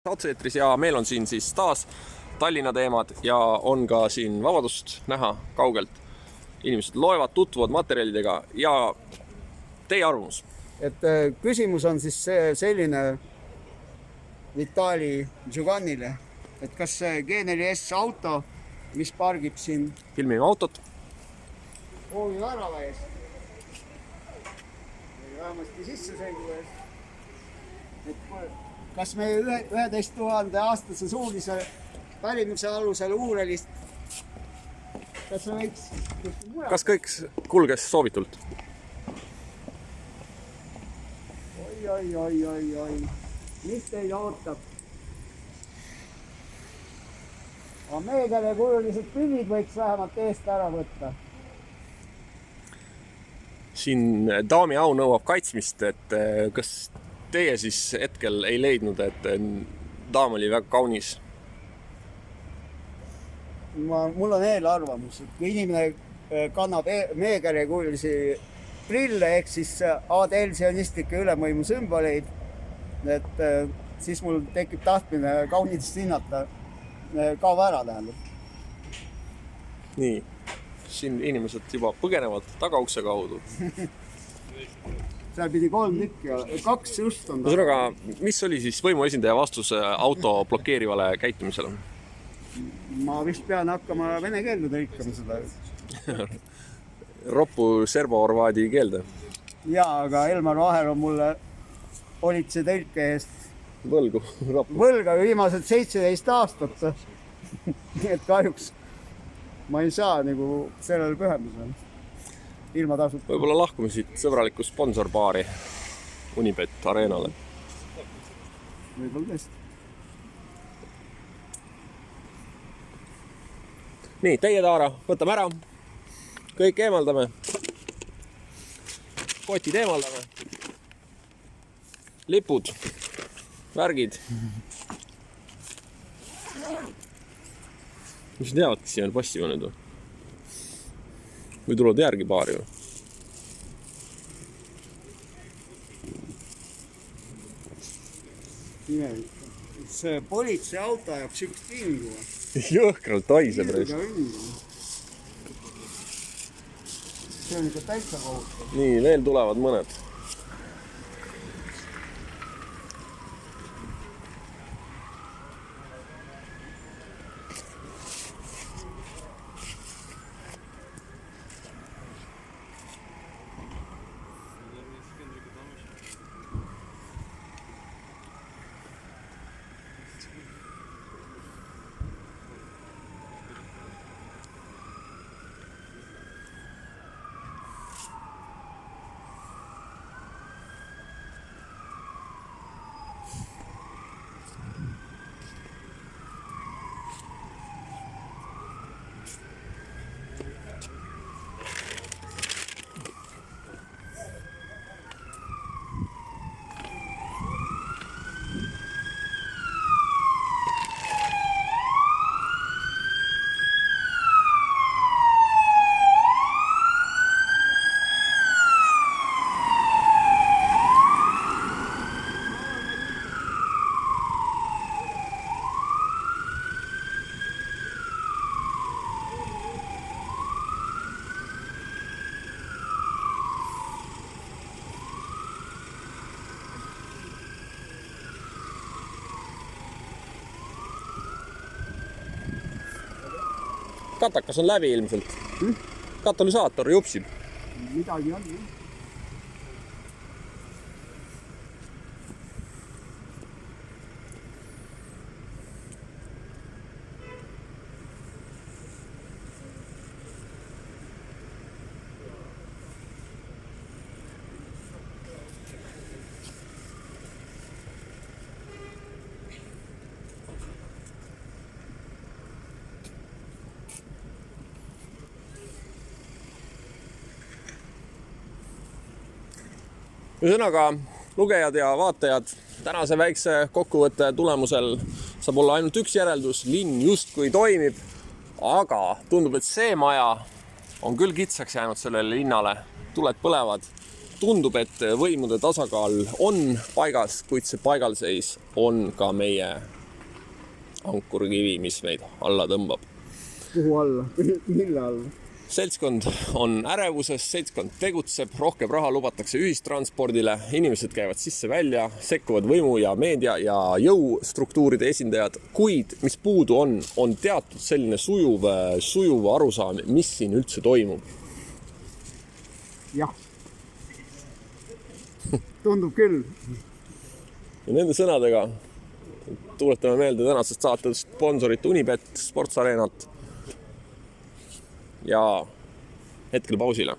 Otse-eetris ja meil on siin siis taas Tallinna teemad ja on ka siin Vabadust näha kaugelt. Inimesed loevad, tutvuvad materjalidega ja teie arvamus? Et küsimus on siis selline Vitali Džuganile, et kas see G4S auto, mis pargib siin Filmime autot. hoovi värava ees või vähemasti sissesõidu ees. Et kas me 11 000 aastase suulise pärimuse alusel uurelist, kas me võiks... Kas kõik kulges soovitult? Oi. Mis teid ootab? Meegale kujulised pillid võiks vähemalt eest ära võtta. Siin daami au nõuab kaitsmist, et kas teie siis hetkel ei leidnud, et daam oli väga kaunis? Mul on eelarvamus, et kui inimene kannab meegale kuulisi prille, ehk siis ADL sionistlikke ülemvõimu sümboleid, et siis mul tekib tahtmine kaunitust hinnata, kaob ära tähendab. Nii, siin inimesed juba põgenevad tagaukse kaudu. Seal pidi 3 tükki, 2 just on. Ühesõnaga, mis oli siis võimuesindaja vastus auto blokeerivale käitumisele? Ma vist pean hakkama vene keelde tõlkama seda. Roppu serbo-horvaadi keelde. Jaa, aga Elmar Vaher on mulle politsei tõlke eest Võlgu. Võlga viimased 17 aastat. Et kahjuks ma ei saa nagu sellele pühendusele. Ilma tasub. Võib-olla lahkume siit sõbralikku sponsorbaari Unibet Arenale. Võib-olla tõesti. Nii, teie Taara, võtame ära. Kõik eemaldame. Kotid eemaldame. Lipud. Värgid. Mis teavad, kes siin passima nüüd? Või tulevad järgi paari? See politsei auto ajab sükst vingu. Jõhkralt haiseb reis. See on ikka täitsa kohutav. Nii, veel tulevad mõned. Katakas on läbi ilmselt. Katalüsaator jupsib. Midagi on. Ühesõnaga, lugejad ja vaatajad, tänase väikse kokkuvõtte tulemusel saab olla ainult üks järeldus. Linn justkui toimib, aga tundub, et see maja on küll kitsaks jäänud sellele linnale. Tuled põlevad. Tundub, et võimude tasakaal on paigas, kuid see paigalseis on ka meie ankurkivi, mis meid alla tõmbab. Kuhu alla? Mille alla? Seltskond on ärevuses, seltskond tegutseb, rohkem raha lubatakse ühistranspordile, inimesed käivad sisse-välja, sekkuvad võimu ja meedia ja jõustruktuuride esindajad, kuid mis puudu on teatud selline sujuv arusaam, mis siin üldse toimub. Jah. Tundub küll. Ja nende sõnadega tuletame meelde tänasest saatest sponsorit Unibet, Sports Arenat ja hetkel pausile.